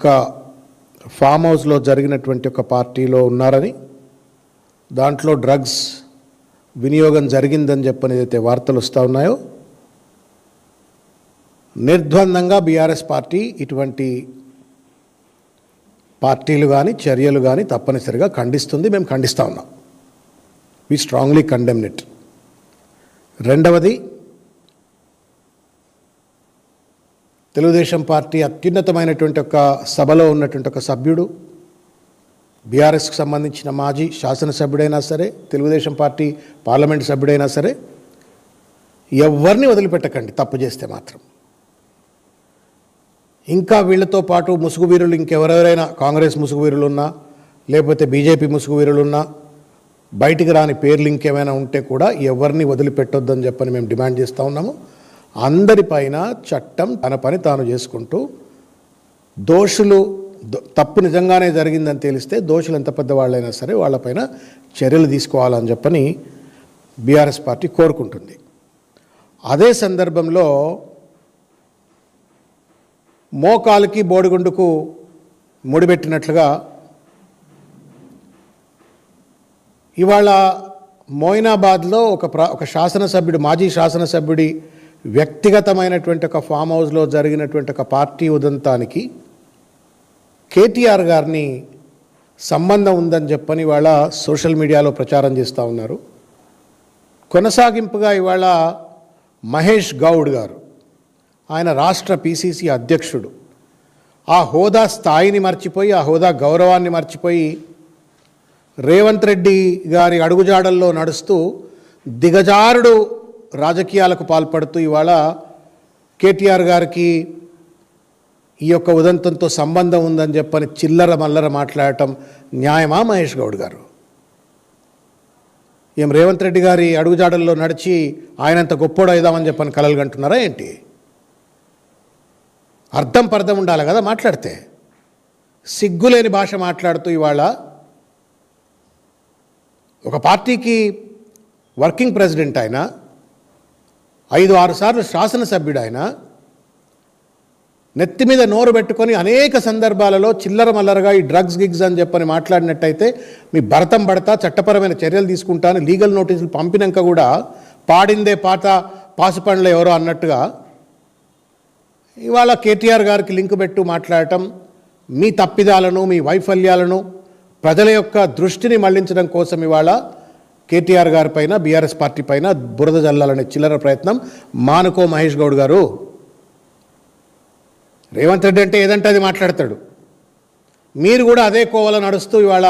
ఒక ఫామ్ హౌస్లో జరిగినటువంటి ఒక పార్టీలో ఉన్నారని, దాంట్లో డ్రగ్స్ వినియోగం జరిగిందని చెప్పని ఏదైతే వార్తలు వస్తూ ఉన్నాయో, నిర్ద్వందంగా బీఆర్ఎస్ పార్టీ ఇటువంటి పార్టీలు కానీ చర్యలు కానీ తప్పనిసరిగా ఖండిస్తుంది. మేము ఖండిస్తూ ఉన్నాం. We strongly condemn it. రెండవది, తెలుగుదేశం పార్టీ అత్యున్నతమైనటువంటి ఒక సభలో ఉన్నటువంటి ఒక సభ్యుడు, బీఆర్ఎస్కి సంబంధించిన మాజీ శాసనసభ్యుడైనా సరే, తెలుగుదేశం పార్టీ పార్లమెంట్ సభ్యుడైనా సరే, ఎవరిని వదిలిపెట్టకండి తప్పు చేస్తే మాత్రం. ఇంకా వీళ్ళతో పాటు ముసుగు వీరులు ఇంకెవరెవరైనా, కాంగ్రెస్ ముసుగు వీరులు ఉన్నా, లేకపోతే బీజేపీ ముసుగు వీరులు ఉన్నా, బయటికి రాని పేర్లు ఇంకేమైనా ఉంటే కూడా ఎవరిని వదిలిపెట్టొద్దని చెప్పని మేము డిమాండ్ చేస్తూ ఉన్నాము. అందరిపైన చట్టం తన పని తాను చేసుకుంటూ, దోషులు తప్పు నిజంగానే జరిగిందని తెలిస్తే దోషులు ఎంత పెద్దవాళ్ళైనా సరే వాళ్ళపైన చర్యలు తీసుకోవాలని చెప్పని బీఆర్ఎస్ పార్టీ కోరుకుంటుంది. అదే సందర్భంలో మోకాలుకి బోడిగుండుకు ముడిపెట్టినట్లుగా ఇవాళ మోయినాబాద్లో ఒక శాసనసభ్యుడు, మాజీ శాసనసభ్యుడి వ్యక్తిగతమైనటువంటి ఒక ఫామ్ హౌస్లో జరిగినటువంటి ఒక పార్టీ ఉదంతానికి కేటీఆర్ గారిని సంబంధం ఉందని చెప్పని ఇవాళ సోషల్ మీడియాలో ప్రచారం చేస్తూ ఉన్నారు. కొనసాగింపుగా ఇవాళ మహేష్ గౌడ్ గారు, ఆయన రాష్ట్ర పిసిసి అధ్యక్షుడు, ఆ హోదా స్థాయిని మర్చిపోయి, ఆ హోదా గౌరవాన్ని మర్చిపోయి రేవంత్ రెడ్డి గారి అడుగుజాడల్లో నడుస్తూ దిగజారుడు రాజకీయాలకు పాల్పడుతూ ఇవాళ కేటీఆర్ గారికి ఈ యొక్క ఉదంతంతో సంబంధం ఉందని చెప్పని చిల్లర మల్లర మాట్లాడటం న్యాయమా మహేష్ గౌడ్ గారు? ఏం రేవంత్ రెడ్డి గారి అడుగుజాడల్లో నడిచి ఆయనంత గొప్పోడు అయిదామని చెప్పని కలలు కంటున్నారా ఏంటి? అర్థం పర్థం ఉండాలి కదా మాట్లాడితే. సిగ్గులేని భాష మాట్లాడుతూ ఇవాళ ఒక పార్టీకి వర్కింగ్ ప్రెసిడెంట్ ఆయన, 5-6 సార్లు శాసనసభ్యుడు ఆయన, నెత్తి మీద నోరు పెట్టుకొని అనేక సందర్భాలలో చిల్లర మల్లరగా ఈ డ్రగ్స్ గిగ్స్ అని చెప్పని మాట్లాడినట్టయితే మీ భరతం పడతా, చట్టపరమైన చర్యలు తీసుకుంటాను, లీగల్ నోటీసులు పంపినాక కూడా పాడిందే పాట పాసుపండ్ల ఎవరో అన్నట్టుగా ఇవాళ కేటీఆర్ గారికి లింక్ పెట్టు మాట్లాడటం, మీ తప్పిదాలను, మీ వైఫల్యాలను ప్రజల యొక్క దృష్టిని మళ్లించడం కోసం ఇవాళ కేటీఆర్ గారి పైన, బీఆర్ఎస్ పార్టీ పైన బురద జల్లాలనే చిల్లర ప్రయత్నం మానుకో మహేష్ గౌడ్ గారు. రేవంత్ రెడ్డి అంటే ఏదంటే అది మాట్లాడతాడు. మీరు కూడా అదే కోవలో నడుస్తూ ఇవాళ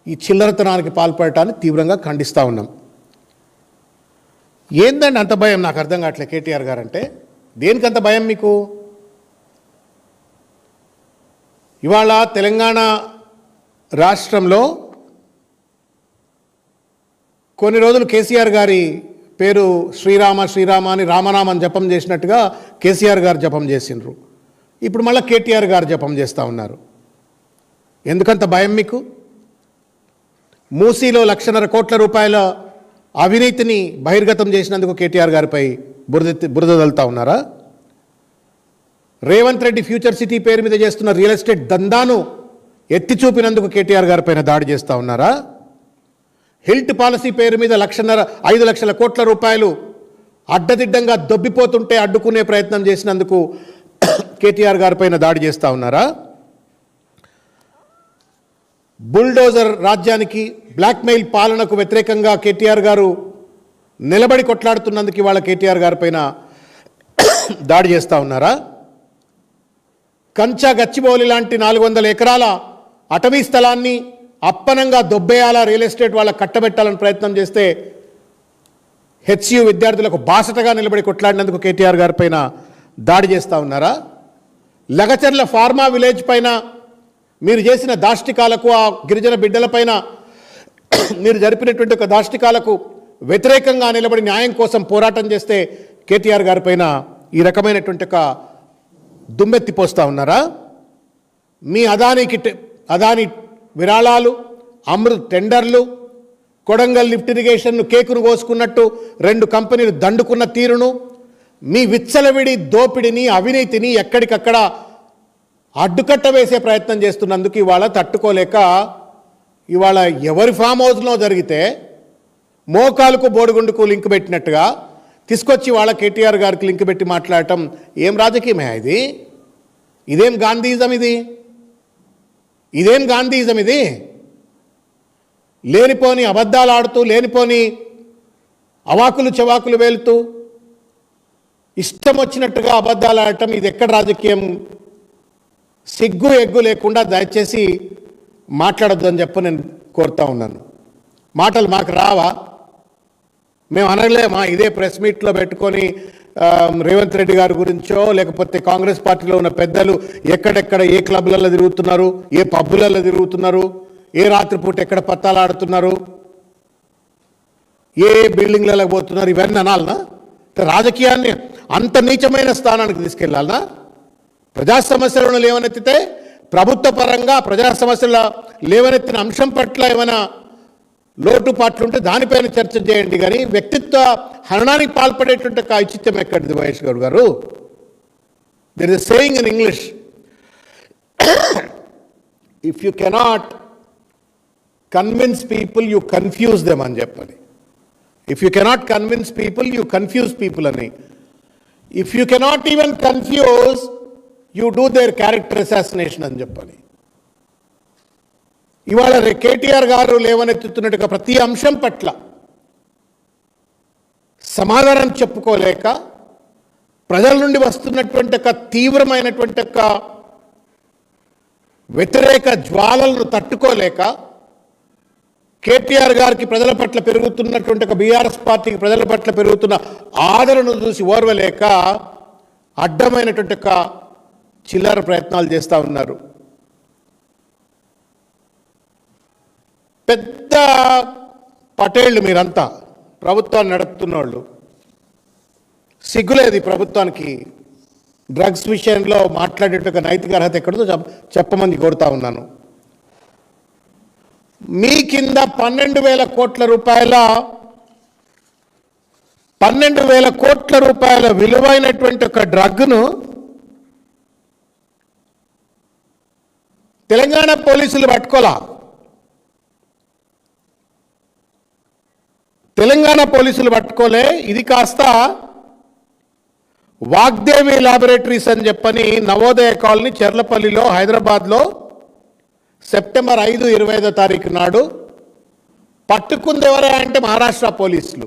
ఈ చిల్లరతనానికి పాల్పడటాన్ని తీవ్రంగా ఖండిస్తూ ఉన్నాం. ఏందండి అంత భయం? నాకు అర్థం కావట్లేదు. కేటీఆర్ గారు అంటే దేనికంత భయం మీకు? ఇవాళ తెలంగాణ రాష్ట్రంలో కొన్ని రోజులు కేసీఆర్ గారి పేరు శ్రీరామ శ్రీరామ అని రామనామని జపం చేసినట్టుగా కేసీఆర్ గారు జపం చేసిండ్రు. ఇప్పుడు మళ్ళీ కేటీఆర్ గారు జపం చేస్తూ ఉన్నారు. ఎందుకంత భయం మీకు? మూసీలో 1,50,000 కోట్ల రూపాయల అవినీతిని బహిర్గతం చేసినందుకు కేటీఆర్ గారిపై బురద తల్లుతా ఉన్నారా? రేవంత్ రెడ్డి ఫ్యూచర్ సిటీ పేరు మీద చేస్తున్న రియల్ ఎస్టేట్ దందాను ఎత్తి చూపినందుకు కేటీఆర్ గారిపైన దాడి చేస్తూ ఉన్నారా? హిల్ట్ పాలసీ పేరు మీద 5 లక్షల కోట్ల రూపాయలు అడ్డదిడ్డంగా దొబ్బిపోతుంటే అడ్డుకునే ప్రయత్నం చేసినందుకు కేటీఆర్ గారిపైన దాడి చేస్తూ ఉన్నారా? బుల్డోజర్ రాజ్యానికి, బ్లాక్మెయిల్ పాలనకు వ్యతిరేకంగా కేటీఆర్ గారు నిలబడి కొట్లాడుతున్నందుకు ఇవాళ కేటీఆర్ గారిపైన దాడి చేస్తూ ఉన్నారా? కంచా గచ్చిబౌలి లాంటి 400 ఎకరాల అటవీ స్థలాన్ని అప్పనంగా దొబ్బేయాలా, రియల్ ఎస్టేట్ వాళ్ళకు కట్టబెట్టాలని ప్రయత్నం చేస్తే హెచ్యు విద్యార్థులకు బాసటగా నిలబడి కొట్లాడినందుకు కేటీఆర్ గారిపైన దాడి చేస్తూ ఉన్నారా? లగచర్ల ఫార్మా విలేజ్ పైన మీరు చేసిన దాష్టికాలకు, ఆ గిరిజన బిడ్డలపైన మీరు జరిపినటువంటి ఒక దాష్టికాలకు వ్యతిరేకంగా నిలబడి న్యాయం కోసం పోరాటం చేస్తే కేటీఆర్ గారిపైన ఈ రకమైనటువంటి ఒక దుమ్మెత్తిపోస్తూ ఉన్నారా? మీ అదానీ విరాళాలు, అమృత్ టెండర్లు, కొడంగల్ లిఫ్ట్ ఇరిగేషన్ను కేకును కోసుకున్నట్టు 2 కంపెనీలు దండుకున్న తీరును, మీ విచ్చలవిడి దోపిడిని, అవినీతిని ఎక్కడికక్కడ అడ్డుకట్ట వేసే ప్రయత్నం చేస్తున్నందుకు ఇవాళ తట్టుకోలేక ఇవాళ ఎవరి ఫామ్ హౌస్లో జరిగితే మోకాలకు బోడిగుండుకు లింక్ పెట్టినట్టుగా తీసుకొచ్చి వాళ్ళ కేటీఆర్ గారికి లింక్ పెట్టి మాట్లాడటం ఏం రాజకీయమే ఇది? ఇదేం గాంధీయిజం ఇది? ఇదేం గాంధీయిజం ఇది? లేనిపోని అబద్ధాలు ఆడుతూ, లేనిపోని అవాకులు చవాకులు వేలుతూ, ఇష్టం వచ్చినట్టుగా అబద్ధాలు ఆడటం ఇది ఎక్కడ రాజకీయం? సిగ్గు ఎగ్గు లేకుండా దయచేసి మాట్లాడొద్దు అని చెప్పి నేను కోరుతా ఉన్నాను. మాటలు మాకు రావా? మేము అనలేమా? ఇదే ప్రెస్ మీట్లో పెట్టుకొని రేవంత్ రెడ్డి గారి గురించో లేకపోతే కాంగ్రెస్ పార్టీలో ఉన్న పెద్దలు ఎక్కడెక్కడ ఏ క్లబ్లలో తిరుగుతున్నారు, ఏ పబ్బులలో తిరుగుతున్నారు, ఏ రాత్రిపూట ఎక్కడ పత్తాలు ఆడుతున్నారు, ఏ బిల్డింగ్లలో పోతున్నారు, ఇవన్నీ అనాలనా? రాజకీయాన్ని అంత నీచమైన స్థానానికి తీసుకెళ్లాలనా? ప్రజా సమస్యలను లేవనెత్తితే ప్రభుత్వ పరంగా ప్రజా సమస్యల లేవనెత్తిన అంశం పట్ల ఏమైనా లోటుపాట్లుంటే దానిపైన చర్చ చేయండి, కానీ వ్యక్తిత్వ హననానికి పాల్పడేటువంటి ఒక ఔచిత్యం ఎక్కడిది మహేష్ గౌడ్ గారు? There is a saying in English, if you cannot convince people you confuse them అని చెప్పని. If you cannot convince people you confuse people అని. If you cannot even confuse you do their character assassination అని చెప్పని. ఇవాళ కేటీఆర్ గారు లేవనెత్తుతున్నట్టుగా ప్రతి అంశం పట్ల సమాధానం చెప్పుకోలేక, ప్రజల నుండి వస్తున్నటువంటి ఒక తీవ్రమైనటువంటి ఒక వ్యతిరేక జ్వాలలను తట్టుకోలేక, కేటీఆర్ గారికి ప్రజల పట్ల పెరుగుతున్నటువంటి ఒక బీఆర్ఎస్ పార్టీకి ప్రజల పట్ల పెరుగుతున్న ఆదరణను చూసి ఓర్వలేక అడ్డమైనటువంటి ఒక చిల్లర ప్రయత్నాలు చేస్తూ ఉన్నారు. పెద్ద పటేళ్ళు మీరంతా, ప్రభుత్వాన్ని నడుపుతున్న వాళ్ళు. సిగ్గులేదు ఈ ప్రభుత్వానికి డ్రగ్స్ విషయంలో మాట్లాడేట నైతిక అర్హత ఎక్కడో చెప్పమని కోరుతా ఉన్నాను. మీ కింద 12,000 కోట్ల రూపాయల 12,000 కోట్ల రూపాయల విలువైనటువంటి ఒక డ్రగ్ను తెలంగాణ పోలీసులు పట్టుకోలా. తెలంగాణ పోలీసులు పట్టుకోలే. ఇది కాస్త వాగ్దేవి ల్యాబొరేటరీస్ అని చెప్పని నవోదయ కాలనీ చెర్లపల్లిలో హైదరాబాద్లో సెప్టెంబర్ 5, 25వ తారీఖు నాడు పట్టుకుంది ఎవరా అంటే మహారాష్ట్ర పోలీసులు.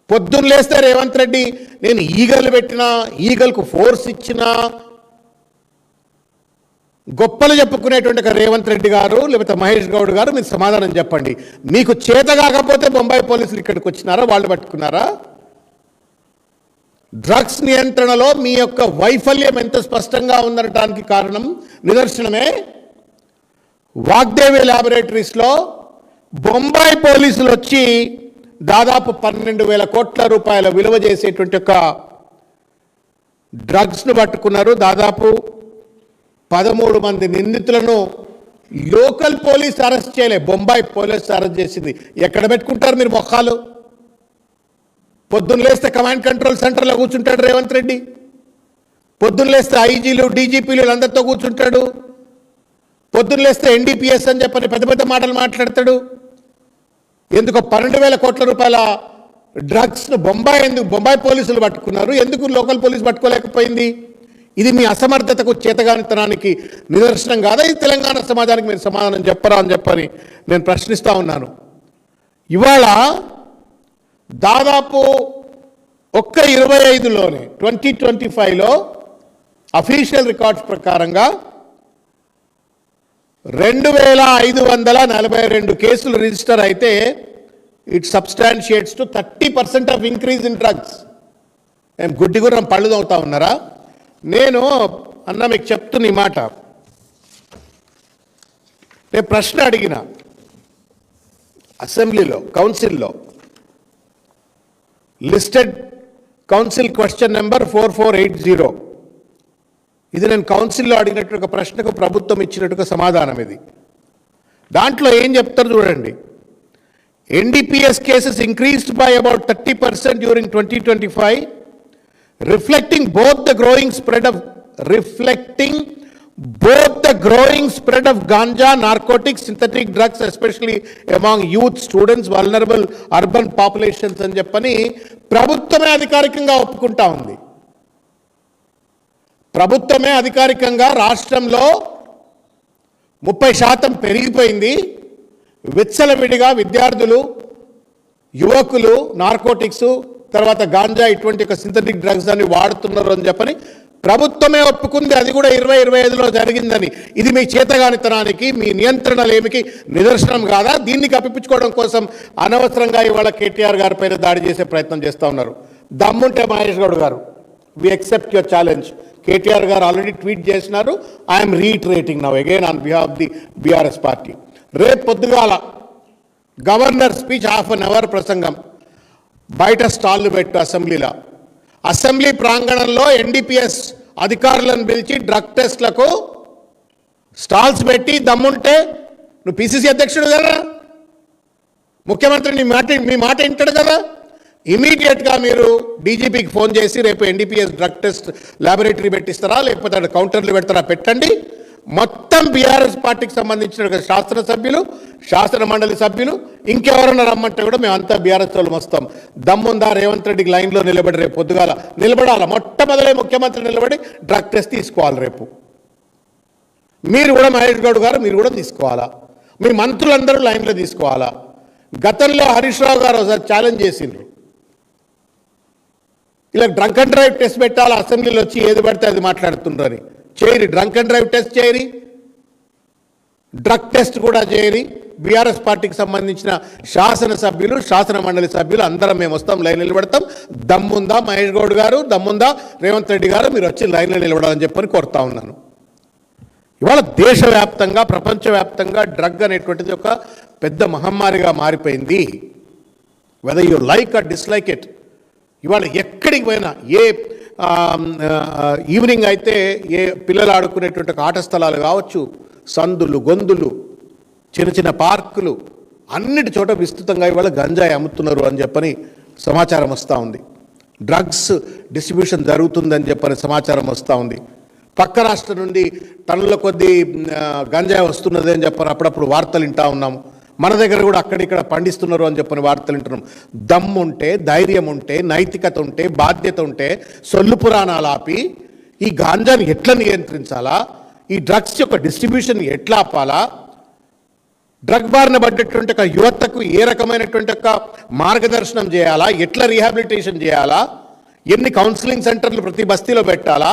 పొద్దున్న లేస్తే రేవంత్ రెడ్డి నేను ఈగలు పెట్టినా, ఈగలకు ఫోర్స్ ఇచ్చినా, గొప్పలు చెప్పుకునేటువంటి రేవంత్ రెడ్డి గారు లేకపోతే మహేష్ గౌడ్ గారు మీరు సమాధానం చెప్పండి. మీకు చేత కాకపోతే బొంబాయి పోలీసులు ఇక్కడికి వచ్చినారా, వాళ్ళు పట్టుకున్నారా? డ్రగ్స్ నియంత్రణలో మీ యొక్క వైఫల్యం ఎంత స్పష్టంగా ఉందనటానికి కారణం నిదర్శనమే వాగ్దేవి ల్యాబొరేటరీస్లో బొంబాయి పోలీసులు వచ్చి దాదాపు 12,000 కోట్ల రూపాయల విలువ చేసేటువంటి ఒక డ్రగ్స్ను పట్టుకున్నారు. దాదాపు 13 మంది నిందితులను లోకల్ పోలీస్ అరెస్ట్ చేయలే, బొంబాయి పోలీస్ అరెస్ట్ చేసింది. ఎక్కడ పెట్టుకుంటారు మీరు మొఖాలు? పొద్దున్న లేస్తే కమాండ్ కంట్రోల్ సెంటర్లో కూర్చుంటాడు రేవంత్ రెడ్డి, పొద్దున్న లేస్తే ఐజీలు డీజీపీలు అందరితో కూర్చుంటాడు, పొద్దున్న లేస్తే ఎన్డీపీఎస్ అని చెప్పని పెద్ద పెద్ద మాటలు మాట్లాడతాడు. ఎందుకు 12,000 కోట్ల రూపాయల డ్రగ్స్ను బొంబాయి పోలీసులు పట్టుకున్నారు, ఎందుకు లోకల్ పోలీసు పట్టుకోలేకపోయింది? ఇది మీ అసమర్థతకు, చేతగానితనానికి నిదర్శనం కాదా? ఇది తెలంగాణ సమాజానికి మీరు సమాధానం చెప్పరా అని చెప్పని నేను ప్రశ్నిస్తూ ఉన్నాను. ఇవాళ దాదాపు 25లోనే 2025లో అఫీషియల్ రికార్డ్స్ ప్రకారంగా 2,542 కేసులు రిజిస్టర్ అయితే it substantiates to 30% of increase in drugs. మేము గుడ్డిగుర్రం పళ్ళు తవ్వుతా ఉన్నారా? నేను అన్న మీకు చెప్తున్న ఈ మాట, నేను ప్రశ్న అడిగిన అసెంబ్లీలో, కౌన్సిల్లో, లిస్టెడ్ కౌన్సిల్ క్వశ్చన్ నెంబర్ 4480. ఇది నేను కౌన్సిల్లో అడిగినట్టు ఒక ప్రశ్నకు ప్రభుత్వం ఇచ్చినట్టుగా సమాధానం ఇది. దాంట్లో ఏం చెప్తారు చూడండి. NDPS cases increased by about 30% during 2025, reflecting both the growing spread of both the growing spread of ganja, narcotics, synthetic drugs, especially among youth, students, vulnerable urban populations అని చెప్పని ప్రభుత్వమే అధికారికంగా ఒప్పుకుంటా ఉంది. ప్రభుత్వమే అధికారికంగా రాష్ట్రంలో 30% పెరిగిపోయింది. విచ్చలవిడిగా విద్యార్థులు, యువకులు నార్కోటిక్స్, తర్వాత గాంజా ఇటువంటి ఒక సింథటిక్ డ్రగ్స్ అని వాడుతున్నారు అని చెప్పని ప్రభుత్వమే ఒప్పుకుంది. అది కూడా 2025లో జరిగిందని. ఇది మీ చేతగానితనానికి, మీ నియంత్రణలేమికి నిదర్శనం కాదా? దీన్ని కప్పిపుచ్చుకోవడం కోసం అనవసరంగా ఇవాళ కేటీఆర్ గారి పైన దాడి చేసే ప్రయత్నం చేస్తూ ఉన్నారు. దమ్ముంటే Mahesh Goud garu, we accept your challenge. KTR garu already tweet చేసినారు. I'm reiterating now again on behalf of the BRS party. రేపు పొద్దుగాల గవర్నర్ స్పీచ్ 1/2 అవర్ ప్రసంగం బయట స్టాళ్ళు పెట్టు అసెంబ్లీలో. అసెంబ్లీ ప్రాంగణంలో ఎన్డీపీఎస్ అధికారులను పిలిచి డ్రగ్ టెస్ట్లకు స్టాల్స్ పెట్టి దమ్ముంటే, నువ్వు పిసిసి అధ్యక్షుడు కదా, ముఖ్యమంత్రి మీ మాట వింటాడు కదా, ఇమీడియట్గా మీరు డీజీపీకి ఫోన్ చేసి రేపు ఎన్డీపీఎస్ డ్రగ్ టెస్ట్ ల్యాబొరేటరీ పెట్టిస్తారా, లేకపోతే అక్కడ కౌంటర్లు పెడతారా పెట్టండి. మొత్తం బీఆర్ఎస్ పార్టీకి సంబంధించిన శాసనసభ్యులు, శాసన మండలి సభ్యులు, ఇంకెవరన్నా రమ్మంటే కూడా మేమంతా బీఆర్ఎస్ వాళ్ళు వస్తాం. దమ్ముందా రేవంత్ రెడ్డికి లైన్లో నిలబడి రేపు పొద్దుగాల నిలబడాలి. మొట్టమొదలే ముఖ్యమంత్రి నిలబడి డ్రగ్ టెస్ట్ తీసుకోవాలి రేపు. మీరు కూడా మహేష్ గౌడ్ గారు మీరు కూడా తీసుకోవాలా, మీ మంత్రులందరూ లైన్లో తీసుకోవాలా. గతంలో హరీష్ రావు గారు ఒకసారి ఛాలెంజ్ చేసిండ్రు, ఇలా డ్రంక్ అండ్ డ్రైవ్ టెస్ట్ పెట్టాలి, అసెంబ్లీలో వచ్చి ఏది పడితే అది మాట్లాడుతుండ్రని. చేయరి, డ్రంక్ అండ్ డ్రైవ్ టెస్ట్ చేయరి, డ్రగ్ టెస్ట్ కూడా చేయరి. బీఆర్ఎస్ పార్టీకి సంబంధించిన శాసనసభ్యులు, శాసన మండలి సభ్యులు అందరం మేము వస్తాం, లైన్ నిలబడతాం. దమ్ముందా మహేష్ గౌడ్ గారు, దమ్ముందా రేవంత్ రెడ్డి గారు, మీరు వచ్చి లైన్లో నిలబడాలని చెప్పని కోరుతా ఉన్నాను. ఇవాళ దేశవ్యాప్తంగా, ప్రపంచవ్యాప్తంగా డ్రగ్ అనేటువంటిది ఒక పెద్ద మహమ్మారిగా మారిపోయింది. Whether you like are dislike it. ఇవాళ ఎక్కడికి పోయినా, ఏ ఈవినింగ్ అయితే ఏ పిల్లలు ఆడుకునేటువంటి ఆట స్థలాలు కావచ్చు, సందులు, గొంతులు, చిన్న చిన్న పార్కులు, అన్నిటి చోట విస్తృతంగా ఇవాళ గంజాయి అమ్ముతున్నారు అని చెప్పని సమాచారం వస్తూ ఉంది. డ్రగ్స్ డిస్ట్రిబ్యూషన్ జరుగుతుందని చెప్పని సమాచారం వస్తూ ఉంది. పక్క రాష్ట్రం నుండి టన్నుల కొద్దీ గంజాయి వస్తున్నది అని చెప్పని అప్పుడప్పుడు వార్తలు వింటూ ఉన్నాము. మన దగ్గర కూడా అక్కడిక్కడ పండిస్తున్నారు అని చెప్పని వార్తలు వింటున్నాం. దమ్ముంటే, ధైర్యం ఉంటే, నైతికత ఉంటే, బాధ్యత ఉంటే సొల్లు పురాణాలు ఆపి ఈ గాంజాని ఎట్లా నియంత్రించాలా, ఈ డ్రగ్స్ యొక్క డిస్ట్రిబ్యూషన్ ఎట్లా ఆపాలా, డ్రగ్ బారిన పడ్డటువంటి ఒక యువతకు ఏ రకమైనటువంటి ఒక మార్గదర్శనం చేయాలా, ఎట్లా రీహాబిలిటేషన్ చేయాలా, ఎన్ని కౌన్సిలింగ్ సెంటర్లు ప్రతి బస్తీలో పెట్టాలా,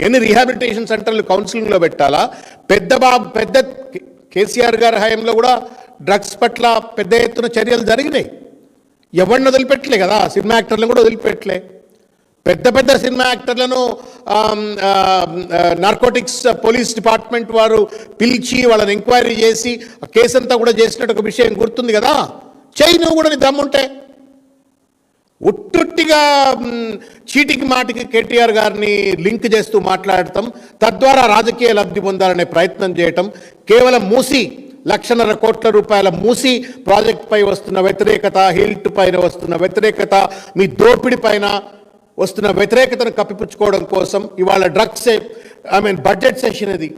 ఎన్ని రీహాబిలిటేషన్ సెంటర్లు కౌన్సిలింగ్లో పెట్టాలా. పెద్ద కేసీఆర్ గారి హయాంలో కూడా డ్రగ్స్ పట్ల పెద్ద ఎత్తున చర్యలు జరిగినాయి. ఎవరిని వదిలిపెట్టలే కదా, సినిమా యాక్టర్లను కూడా వదిలిపెట్టలే. పెద్ద సినిమా యాక్టర్లను నార్కోటిక్స్ పోలీస్ డిపార్ట్మెంట్ వారు పిలిచి వాళ్ళని ఎంక్వైరీ చేసి కేసు అంతా కూడా చేసినట్టు ఒక విషయం గుర్తుంది కదా. చెయ్యి నువ్వు కూడా, నీ దమ్ముంటే. ఉట్టుట్టిగా చీటికి మాటికి కేటీఆర్ గారిని లింక్ చేస్తూ మాట్లాడటం, తద్వారా రాజకీయ లబ్ధి పొందాలనే ప్రయత్నం చేయటం, కేవలం మూసి 1,50,000 కోట్ల రూపాయల మూసి ప్రాజెక్టుపై వస్తున్న వ్యతిరేకత, హిల్ట్ పైన వస్తున్న వ్యతిరేకత, మీ దోపిడి పైన వస్తున్న వ్యతిరేకతను కప్పిపుచ్చుకోవడం కోసం ఇవాళ డ్రగ్స్ బడ్జెట్ సెషన్, ఇది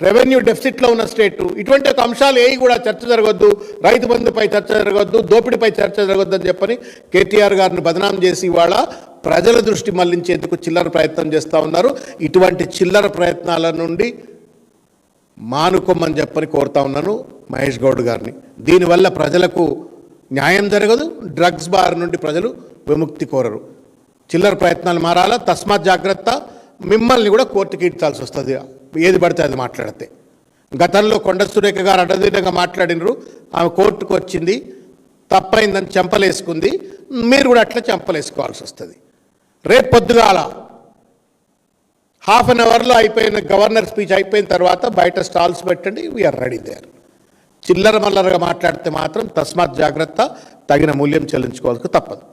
రెవెన్యూ డెఫిసిట్లో ఉన్న స్టేటు, ఇటువంటి ఒక అంశాలు ఏవి కూడా చర్చ జరగొద్దు, రైతు బంధుపై చర్చ జరగొద్దు, దోపిడిపై చర్చ జరగొద్దు అని చెప్పని కేటీఆర్ గారిని బదనాం చేసి ఇవాళ ప్రజల దృష్టి మళ్లించేందుకు చిల్లర ప్రయత్నం చేస్తూ ఉన్నారు. ఇటువంటి చిల్లర ప్రయత్నాల నుండి మానుకోమని చెప్పని కోరుతా ఉన్నాను మహేష్ గౌడ్ గారిని. దీనివల్ల ప్రజలకు న్యాయం జరగదు, డ్రగ్స్ బారి నుండి ప్రజలు విముక్తి కోరరు. చిల్లర ప్రయత్నాలు మారాలా, తస్మాత్ జాగ్రత్త. మిమ్మల్ని కూడా కోర్టుకి ఇచ్చాల్సి వస్తుంది ఏది పడితే అది మాట్లాడితే. గతంలో కొండ సురేఖ గారు అడ్డదిడ్డంగా మాట్లాడినరు, ఆమె కోర్టుకు వచ్చింది, తప్పైందని చెంపలేసుకుంది. మీరు కూడా అట్లా చెంపలేసుకోవాల్సి వస్తుంది. రేపు పొద్దుగాల 1/2 అవర్లో అయిపోయిన గవర్నర్ స్పీచ్ అయిపోయిన తర్వాత బయట స్టాల్స్ పెట్టండి, వీఆర్ రెడీ దేర్. చిల్లర మల్లరగా మాట్లాడితే మాత్రం తస్మాత్ జాగ్రత్త, తగిన మూల్యం చెల్లించుకోవాల్సి తప్పదు.